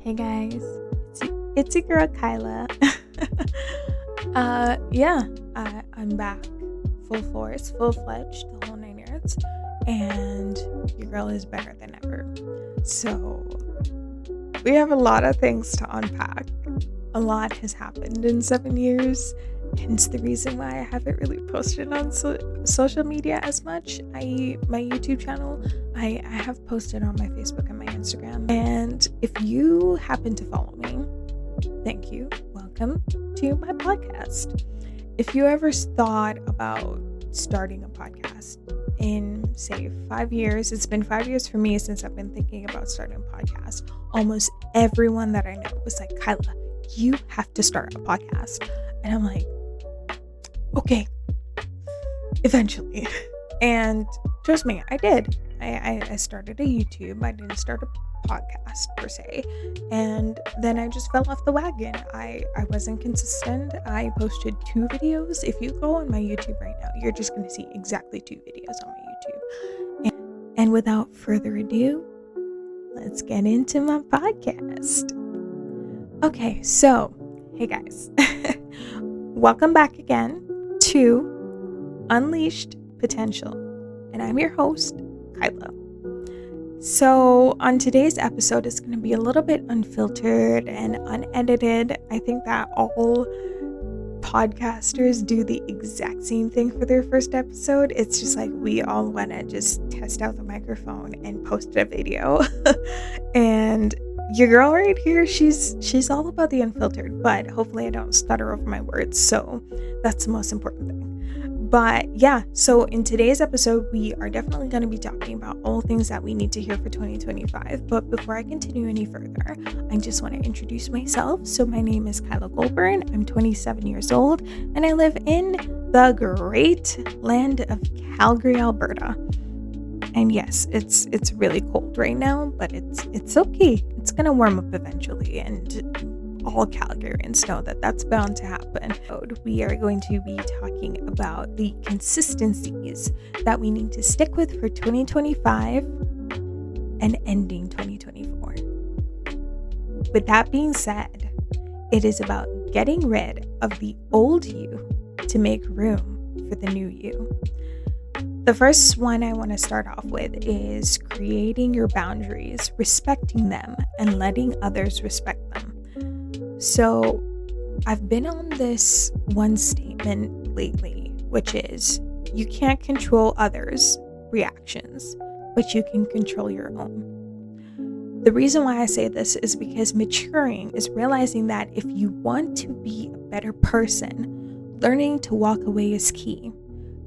Hey guys, it's your girl Kyla. I'm back, full force, full fledged, the whole 9 yards, and your girl is better than ever. So we have a lot of things to unpack. A lot has happened in 7 years, hence the reason why I haven't really posted on social media as much. My YouTube channel, I have posted on my Facebook and my Instagram. And if you happen to follow me, thank you. Welcome to my podcast. If you ever thought about starting a podcast in, say, 5 years, it's been 5 years for me since I've been thinking about starting a podcast. Almost everyone that I know was like, Kyla, you have to start a podcast. And I'm like, okay, eventually. And trust me, I did. I started a YouTube. I didn't start a podcast per se. And then I just fell off the wagon. I wasn't consistent. I posted 2 videos. If you go on my YouTube right now, you're just going to see exactly 2 videos on my YouTube. And without further ado, let's get into my podcast. Okay, so, hey guys. Welcome back again to Unleashed Potential. And I'm your host, Kyla. So on today's episode, it's going to be a little bit unfiltered and unedited. I think that all podcasters do the exact same thing for their first episode. It's just like we all want to just test out the microphone and post a video. And your girl right here, she's all about the unfiltered, but hopefully I don't stutter over my words. So that's the most important thing. But yeah, so in today's episode, we are definitely going to be talking about all things that we need to hear for 2025. But before I continue any further, I just want to introduce myself. So my name is Kyla Goldburn. I'm 27 years old, and I live in the great land of Calgary, Alberta. And yes, it's really cold right now, but it's okay. It's going to warm up eventually, and all Calgarians know that that's bound to happen. We are going to be talking about the consistencies that we need to stick with for 2025 and ending 2024. With that being said, it is about getting rid of the old you to make room for the new you. The first one I want to start off with is creating your boundaries, respecting them, and letting others respect them. So I've been on this one statement lately, which is you can't control others' reactions, but you can control your own. The reason why I say this is because maturing is realizing that if you want to be a better person, learning to walk away is key.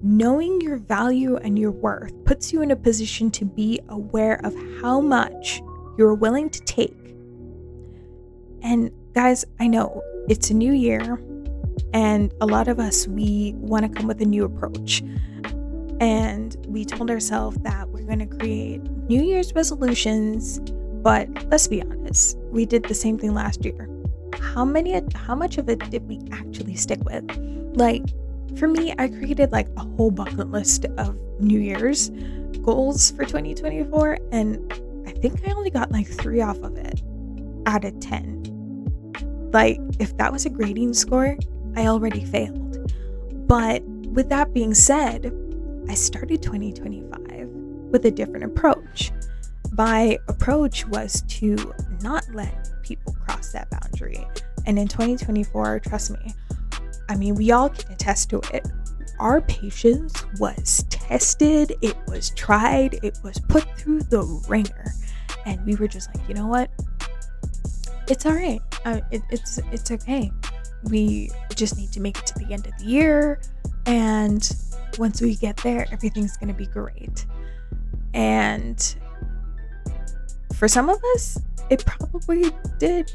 Knowing your value and your worth puts you in a position to be aware of how much you're willing to take. And guys, I know it's a new year, and a lot of us, we want to come with a new approach. And we told ourselves that we're going to create New Year's resolutions, but let's be honest, we did the same thing last year. How much of it did we actually stick with? Like, for me, I created like a whole bucket list of New Year's goals for 2024, and I think I only got like 3 off of it out of 10. Like, if that was a grading score, I already failed. But with that being said, I started 2025 with a different approach. My approach was to not let people cross that boundary. And in 2024, trust me, I mean, we all can attest to it. Our patience was tested, it was tried, it was put through the ringer. And we were just like, you know what? It's all right. It's okay. We just need to make it to the end of the year. And once we get there, everything's going to be great. And for some of us, it probably did,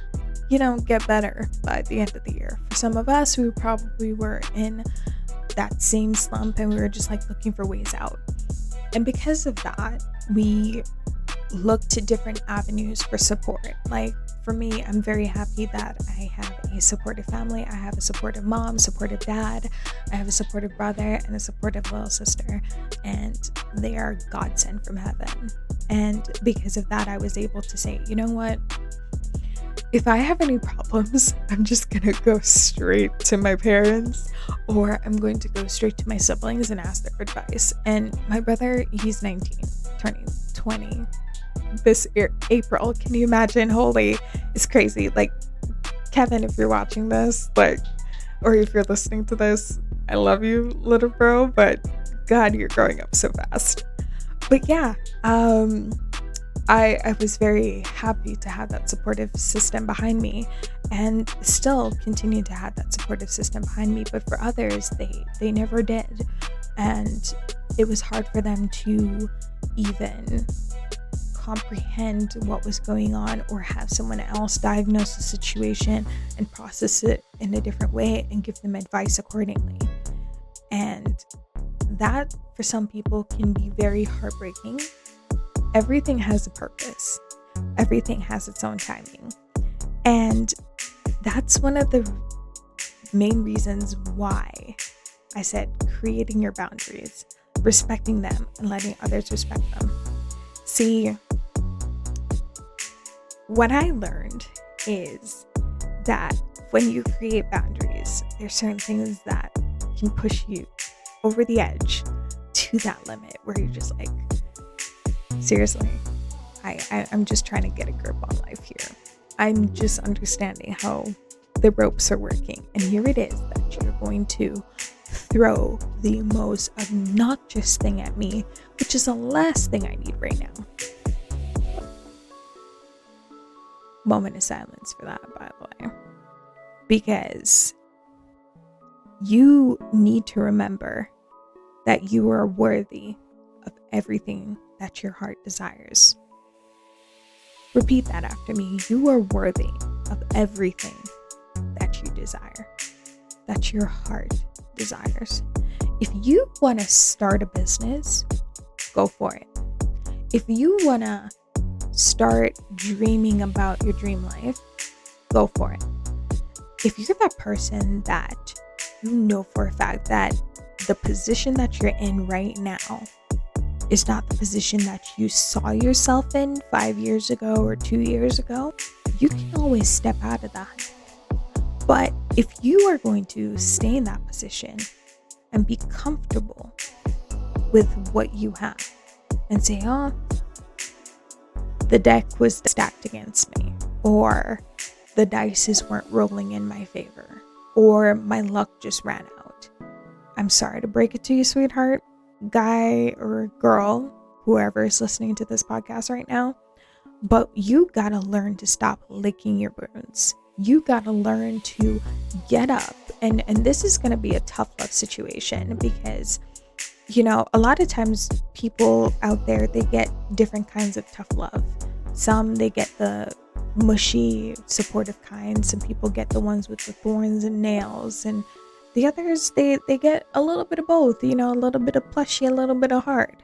get better by the end of the year. For some of us, we probably were in that same slump and we were just like looking for ways out. And because of that, we looked to different avenues for support. Like, for me, I'm very happy that I have a supportive family. I have a supportive mom, supportive dad. I have a supportive brother and a supportive little sister. And they are godsend from heaven. And because of that, I was able to say, you know what? If I have any problems, I'm just gonna go straight to my parents, or I'm going to go straight to my siblings and ask their advice. And my brother, he's 19, turning 20 this April. Can you imagine? Holy, it's crazy. Like, Kevin, if you're watching this, like, or if you're listening to this, I love you, little bro, but God, you're growing up so fast. But yeah, I was very happy to have that supportive system behind me, and still continue to have that supportive system behind me. But for others, they never did, and it was hard for them to even comprehend what was going on, or have someone else diagnose the situation and process it in a different way and give them advice accordingly. And that, for some people, can be very heartbreaking. Everything has a purpose. Everything has its own timing. And that's one of the main reasons why I said creating your boundaries, respecting them, and letting others respect them. See, what I learned is that when you create boundaries, there's certain things that can push you over the edge to that limit where you're just like, seriously, I'm just trying to get a grip on life here. I'm just understanding how the ropes are working. And here it is that you're going to throw the most obnoxious thing at me, which is the last thing I need right now. Moment of silence for that, by the way. Because you need to remember that you are worthy of everything that your heart desires. Repeat that after me. You are worthy of everything that you desire, that your heart desires. If you want to start a business, go for it. If you want to start dreaming about your dream life, go for it. If you're that person that you know for a fact that the position that you're in right now is not the position that you saw yourself in 5 years ago or 2 years ago, you can always step out of that. But if you are going to stay in that position and be comfortable with what you have and say, oh, the deck was stacked against me, or the dice weren't rolling in my favor, or my luck just ran out. I'm sorry to break it to you, sweetheart, guy or girl, whoever is listening to this podcast right now, but you gotta learn to stop licking your wounds. You gotta learn to get up, and this is gonna be a tough love situation, because you know, a lot of times people out there, they get different kinds of tough love. Some, they get the mushy, supportive kind. Some people get the ones with the thorns and nails. And the others, they get a little bit of both, you know, a little bit of plushy, a little bit of hard.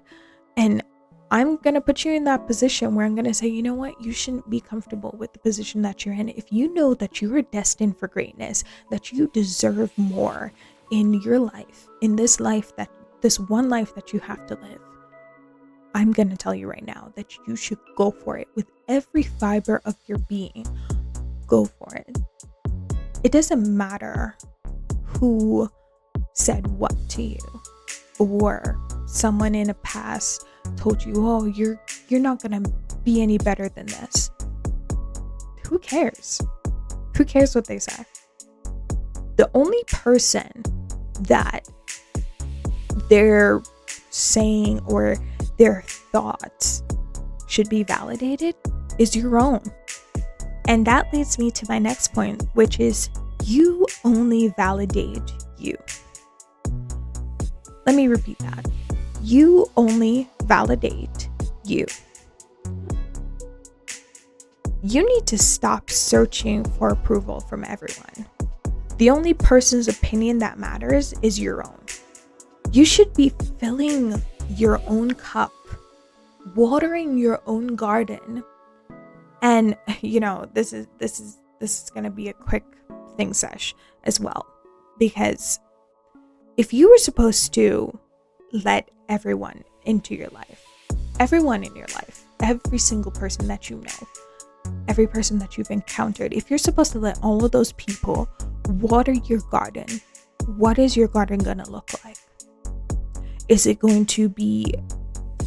And I'm going to put you in that position where I'm going to say, you know what? You shouldn't be comfortable with the position that you're in. If you know that you are destined for greatness, that you deserve more in your life, in this one life that you have to live, I'm going to tell you right now that you should go for it with every fiber of your being. Go for it. It doesn't matter who said what to you, or someone in a past told you, oh, you're not going to be any better than this. Who cares? Who cares what they say? The only person that their saying or their thoughts should be validated is your own. And that leads me to my next point, which is you only validate you. Let me repeat that. You only validate you. You need to stop searching for approval from everyone. The only person's opinion that matters is your own. You should be filling your own cup, watering your own garden. And you know, this is going to be a quick thing sesh as well, because if you were supposed to let everyone into your life, everyone in your life, every single person that you know, every person that you've encountered, if you're supposed to let all of those people water your garden, what is your garden gonna look like? Is it going to be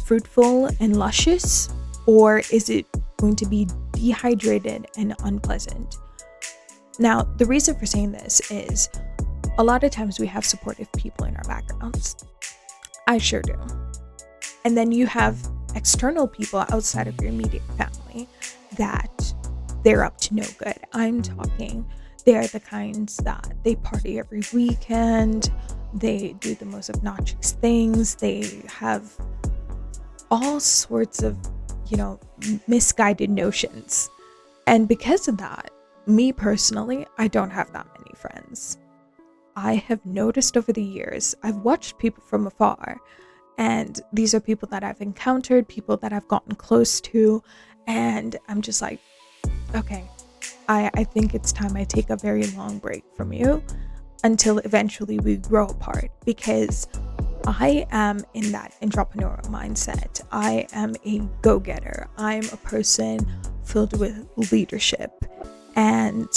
fruitful and luscious, or is it going to be dehydrated and unpleasant? Now, the reason for saying this is a lot of times we have supportive people in our backgrounds. I sure do. And then you have external people outside of your immediate family that they're up to no good. I'm talking, they're the kinds that they party every weekend, they do the most obnoxious things, they have all sorts of, misguided notions. And because of that, me personally, I don't have that many friends. I have noticed over the years, I've watched people from afar, and these are people that I've encountered, people that I've gotten close to, and I'm just like, okay, I think it's time I take a very long break from you until eventually we grow apart, because I am in that entrepreneurial mindset. I am a go-getter. I'm a person filled with leadership, and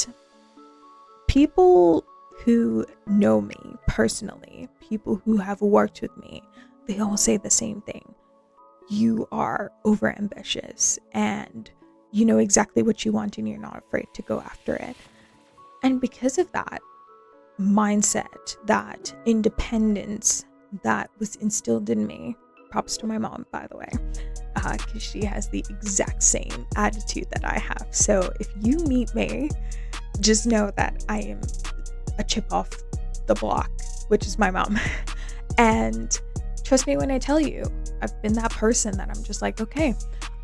people who know me personally, people who have worked with me, they all say the same thing. You are overambitious and you know exactly what you want and you're not afraid to go after it. And because of that mindset, that independence that was instilled in me, props to my mom, by the way, because she has the exact same attitude that I have. So if you meet me, just know that I am a chip off the block, which is my mom. And trust me when I tell you, I've been that person that I'm just like, okay,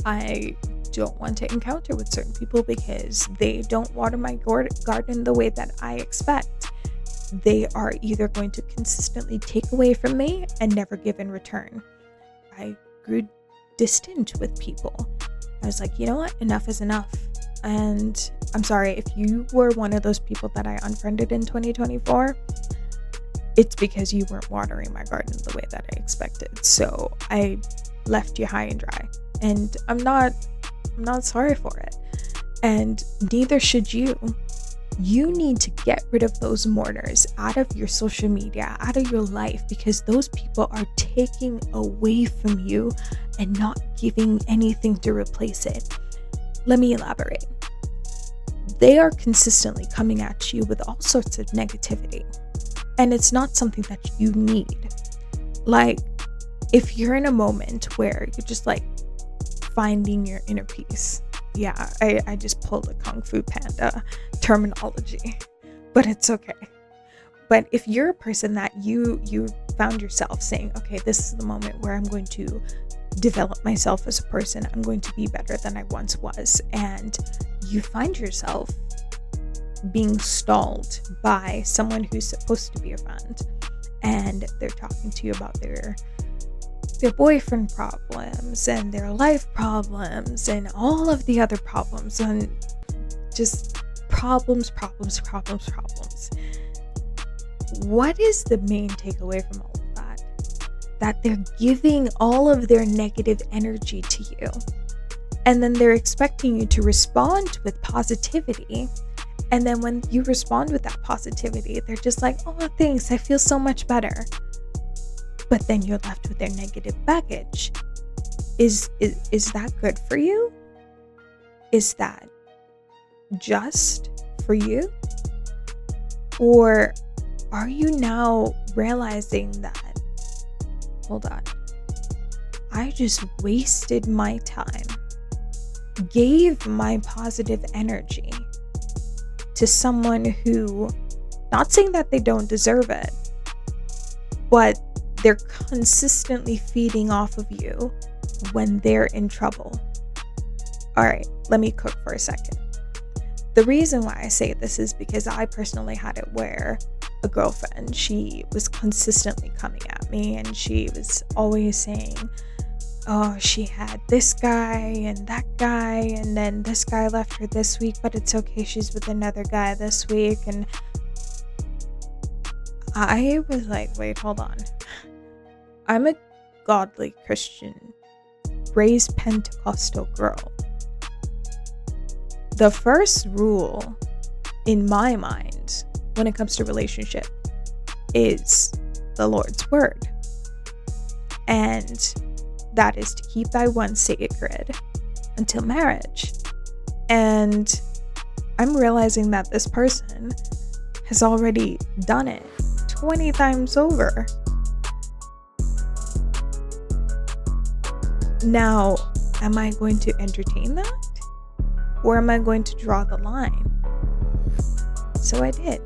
I don't want to encounter with certain people because they don't water my garden the way that I expect. They are either going to consistently take away from me and never give in return. I grew distant with people. I was like, you know what? Enough is enough. And I'm sorry, if you were one of those people that I unfriended in 2024, it's because you weren't watering my garden the way that I expected. So I left you high and dry. And I'm not sorry for it. And neither should you. You need to get rid of those mourners out of your social media, out of your life, because those people are taking away from you and not giving anything to replace it. Let me elaborate. They are consistently coming at you with all sorts of negativity, and it's not something that you need. Like, if you're in a moment where you're just like finding your inner peace. Yeah, I just pulled a Kung Fu Panda terminology, but it's okay. But if you're a person that you found yourself saying, okay, this is the moment where I'm going to develop myself as a person, I'm going to be better than I once was, and you find yourself being stalled by someone who's supposed to be a friend, and they're talking to you about their boyfriend problems and their life problems and all of the other problems, and just problems. What is the main takeaway from all of that? That they're giving all of their negative energy to you, and then they're expecting you to respond with positivity. And then when you respond with that positivity, they're just like, oh, thanks, I feel so much better. But then you're left with their negative baggage. Is that good for you? Is that just for you? Or are you now realizing that, hold on, I just wasted my time, gave my positive energy to someone who, not saying that they don't deserve it, but they're consistently feeding off of you when they're in trouble. All right, let me cook for a second. The reason why I say this is because I personally had it where a girlfriend, she was consistently coming at me, and she was always saying, oh, she had this guy and that guy, and then this guy left her this week, but it's okay, she's with another guy this week. And I was like, wait, hold on. I'm a godly Christian, raised Pentecostal girl. the first rule in my mind when it comes to relationship is the Lord's word. And that is to keep thy one sacred until marriage. And I'm realizing that this person has already done it 20 times over. Now, am I going to entertain that? Or am I going to draw the line? So I did.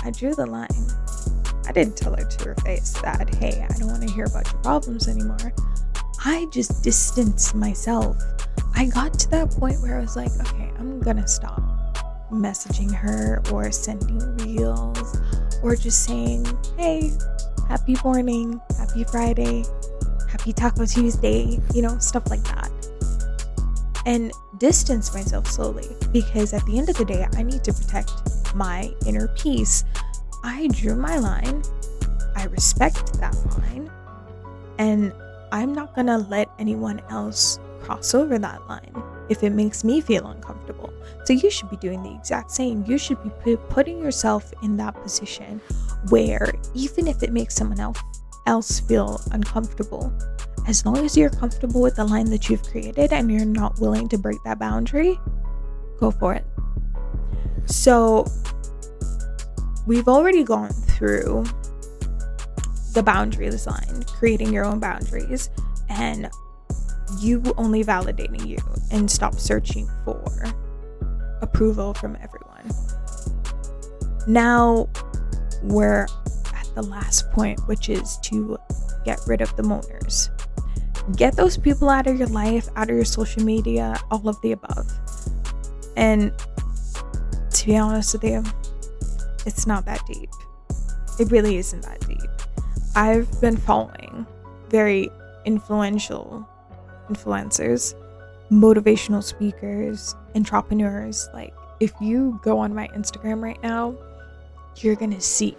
I drew the line. I didn't tell her to her face that, hey, I don't want to hear about your problems anymore. I just distanced myself. I got to that point where I was like, okay, I'm gonna stop messaging her or sending reels or just saying, hey, happy morning, happy Friday, happy Taco Tuesday, stuff like that. And distance myself slowly, because at the end of the day, I need to protect my inner peace. I drew my line. I respect that line. And I'm not gonna let anyone else cross over that line if it makes me feel uncomfortable. So you should be doing the exact same. You should be putting yourself in that position where even if it makes someone else feel uncomfortable, as long as you're comfortable with the line that you've created and you're not willing to break that boundary, go for it. So we've already gone through the boundary design, creating your own boundaries, and you only validating you, and stop searching for approval from everyone. Now we're at the last point, which is to get rid of the moaners. Get those people out of your life, out of your social media, all of the above. And to be honest with you, it's not that deep. It really isn't that deep. I've been following very influential influencers, motivational speakers, entrepreneurs. Like, if you go on my Instagram right now, you're gonna see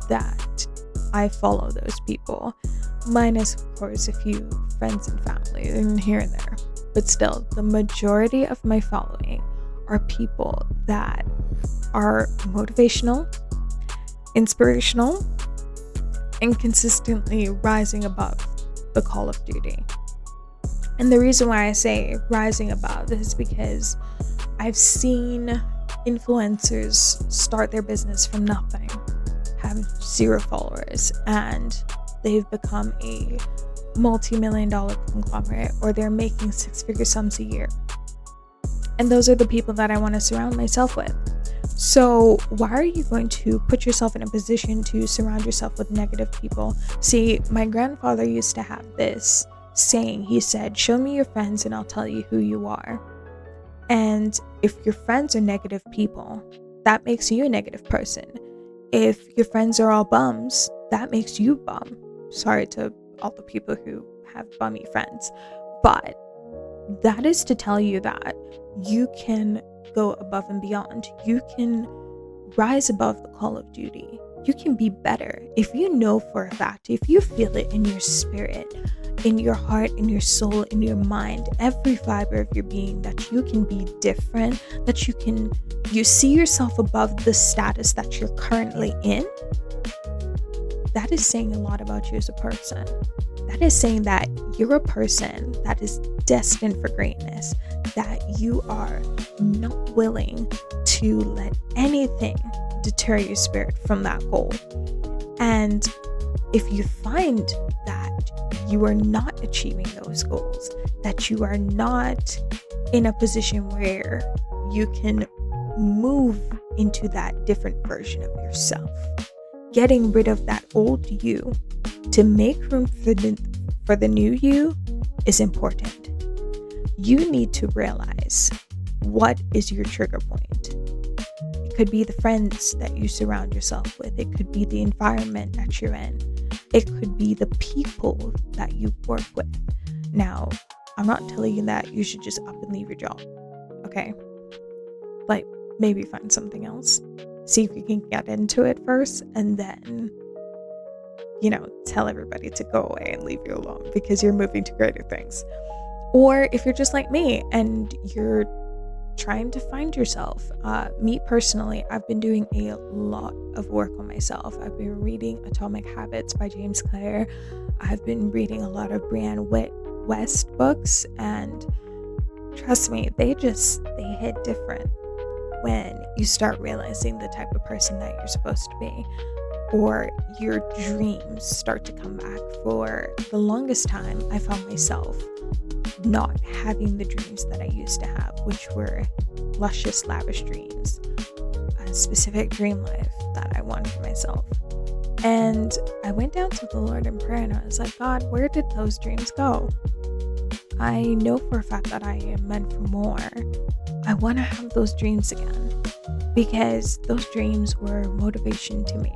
that I follow those people, minus of course a few friends and family and here and there, but still the majority of my following are people that are motivational, inspirational, and consistently rising above the call of duty. And the reason why I say rising above is because I've seen influencers start their business from nothing, have 0 followers, and they've become a multi-million-dollar conglomerate, or they're making 6-figure sums a year. And those are the people that I want to surround myself with. So why are you going to put yourself in a position to surround yourself with negative people? See, my grandfather used to have this saying. He said, show me your friends and I'll tell you who you are. And if your friends are negative people, that makes you a negative person. If your friends are all bums, that makes you bum. Sorry to all the people who have bummy friends, but that is to tell you that you can go above and beyond. You can rise above the call of duty. You can be better. If you know for a fact, if you feel it in your spirit, in your heart, in your soul, in your mind, every fiber of your being, that you can be different, that you see yourself above the status that you're currently in, that is saying a lot about you as a person. That is saying that you're a person that is destined for greatness, that you are not willing to let anything deter your spirit from that goal. And if you find that you are not achieving those goals, that you are not in a position where you can move into that different version of yourself, getting rid of that old you to make room for the new you is important. You need to realize what is your trigger point. It could be the friends that you surround yourself with. It could be the environment that you're in. It could be the people that you work with. Now, I'm not telling you that you should just up and leave your job, okay? Like, maybe find something else. See if you can get into it first, and then, tell everybody to go away and leave you alone because you're moving to greater things. Or if you're just like me and you're trying to find yourself. Me personally, I've been doing a lot of work on myself. I've been reading Atomic Habits by James Clear. I've been reading a lot of Brianne Wiest books, and trust me, they hit different when you start realizing the type of person that you're supposed to be, or your dreams start to come back. For the longest time, I found myself not having the dreams that I used to have, which were luscious, lavish dreams, a specific dream life that I wanted for myself. And I went down to the Lord in prayer and I was like, God, where did those dreams go? I know for a fact that I am meant for more. I want to have those dreams again, because those dreams were motivation to me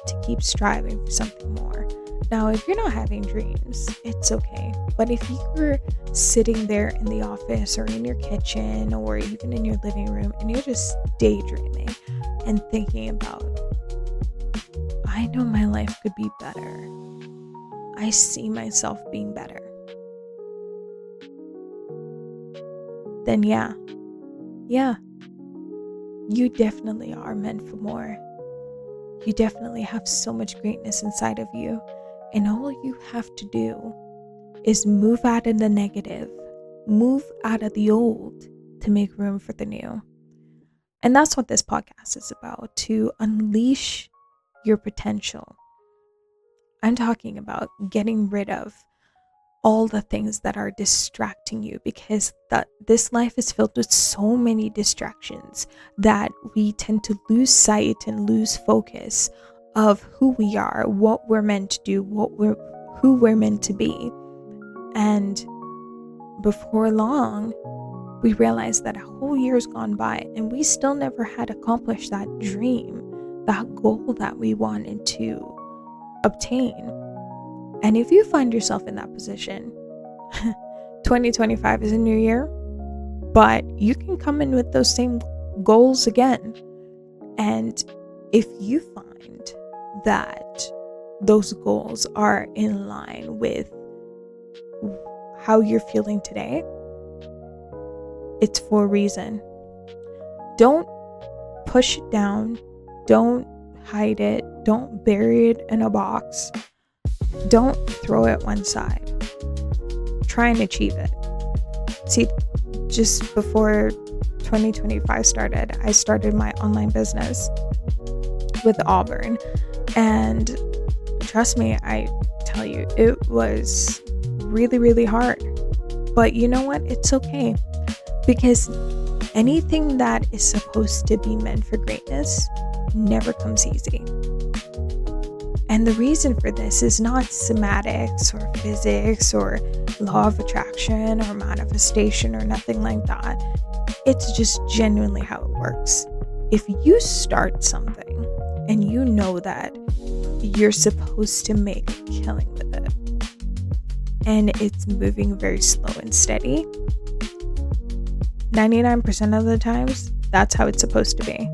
to keep striving for something more. Now, if you're not having dreams, it's okay. But if you're sitting there in the office or in your kitchen or even in your living room and you're just daydreaming and thinking about, I know my life could be better, I see myself being better, then yeah, you definitely are meant for more. You definitely have so much greatness inside of you, and all you have to do is move out of the negative, move out of the old to make room for the new. And that's what this podcast is about, to unleash your potential. I'm talking about getting rid of all the things that are distracting you, because this life is filled with so many distractions that we tend to lose sight and lose focus of who we are, what we're meant to do, who we're meant to be. And before long, we realize that a whole year's gone by and we still never had accomplished that dream, that goal that we wanted to obtain. And if you find yourself in that position, 2025 is a new year, but you can come in with those same goals again. And if you find that those goals are in line with how you're feeling today, it's for a reason. Don't push it down. Don't hide it. Don't bury it in a box. Don't throw it one side. Try and achieve it. See, just before 2025 started, I started my online business with Auburn. And trust me, I tell you, it was really, really hard. But you know what? It's okay. Because anything that is supposed to be meant for greatness never comes easy. And the reason for this is not semantics or physics or law of attraction or manifestation or nothing like that. It's just genuinely how it works. If you start something and you know that you're supposed to make a killing with it, and it's moving very slow and steady, 99% of the times, that's how it's supposed to be.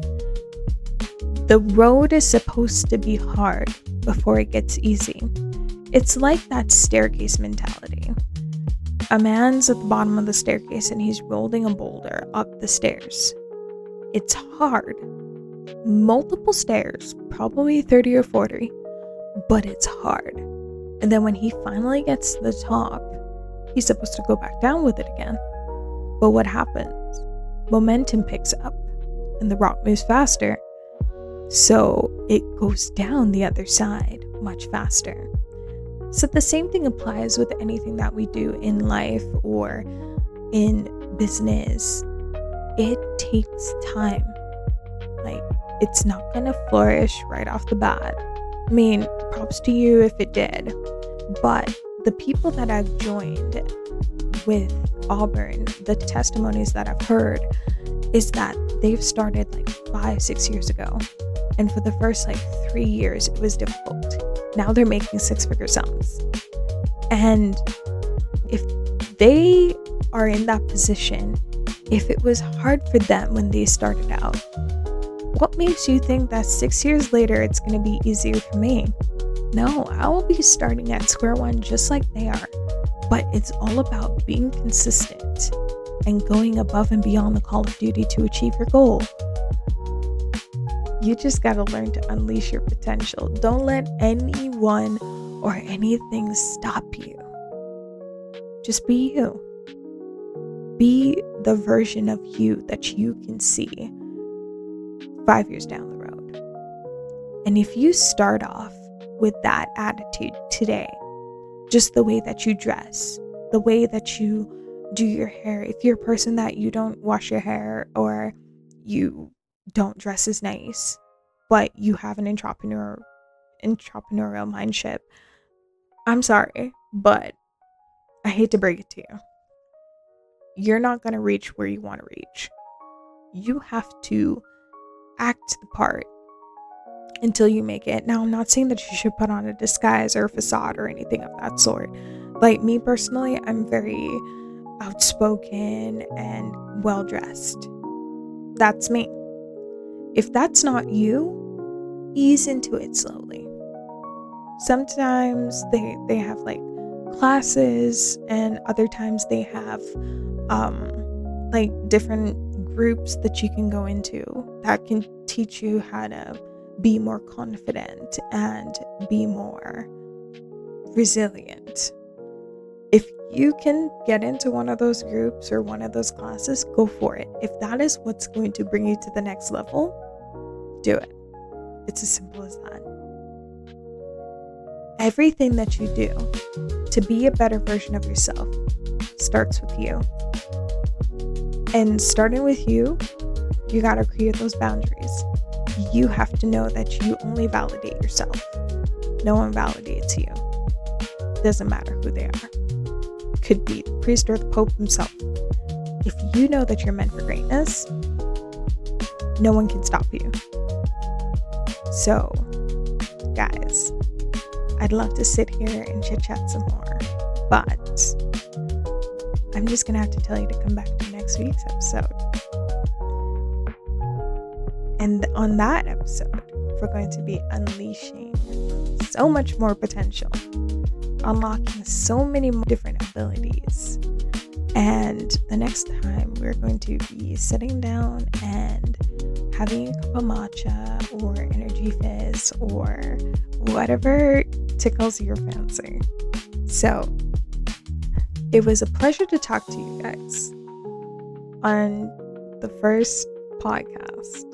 The road is supposed to be hard before it gets easy. It's like that staircase mentality. A man's at the bottom of the staircase and he's rolling a boulder up the stairs. It's hard. Multiple stairs, probably 30 or 40, but it's hard. And then when he finally gets to the top, he's supposed to go back down with it again. But what happens? Momentum picks up and the rock moves faster. So it goes down the other side much faster. So the same thing applies with anything that we do in life or in business. It takes time. Like, it's not gonna flourish right off the bat. I mean, props to you if it did. But the people that I've joined with Auburn, the testimonies that I've heard is that they've started like 5-6 years ago. And for the first 3 years, it was difficult. Now they're making 6-figure sums. And if they are in that position, if it was hard for them when they started out, what makes you think that 6 years later it's going to be easier for me? No, I will be starting at square one just like they are. But it's all about being consistent and going above and beyond the call of duty to achieve your goal. You just got to learn to unleash your potential. Don't let anyone or anything stop you. Just be you. Be the version of you that you can see 5 years down the road. And if you start off with that attitude today, just the way that you dress, the way that you do your hair, if you're a person that you don't wash your hair or you don't dress as nice, but you have an entrepreneurial mindset, I'm sorry, but I hate to break it to you. You're not going to reach where you want to reach. You have to act the part until you make it. Now, I'm not saying that you should put on a disguise or a facade or anything of that sort. Like me personally, I'm very outspoken and well-dressed. That's me. If that's not you, ease into it slowly. Sometimes they have like classes, and other times they have like different groups that you can go into that can teach you how to be more confident and be more resilient. If you can get into one of those groups or one of those classes, go for it. If that is what's going to bring you to the next level, do it. It's as simple as that. Everything that you do to be a better version of yourself starts with you. And starting with you gotta create those boundaries. You have to know that you only validate yourself. No one validates you. Doesn't matter who they are. Could be the priest or the Pope himself. If you know that you're meant for greatness, no one can stop you. So, guys, I'd love to sit here and chit chat some more, but I'm just gonna have to tell you to come back to next week's episode. And on that episode, we're going to be unleashing so much more potential, unlocking so many more different abilities. And the next time we're going to be sitting down and having a cup of matcha or energy fizz or whatever tickles your fancy. So it was a pleasure to talk to you guys on the first podcast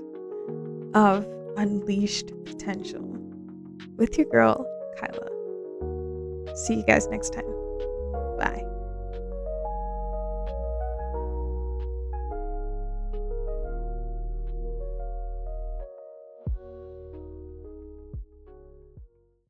of Unleashed Potential with your girl, Kyla. See you guys next time.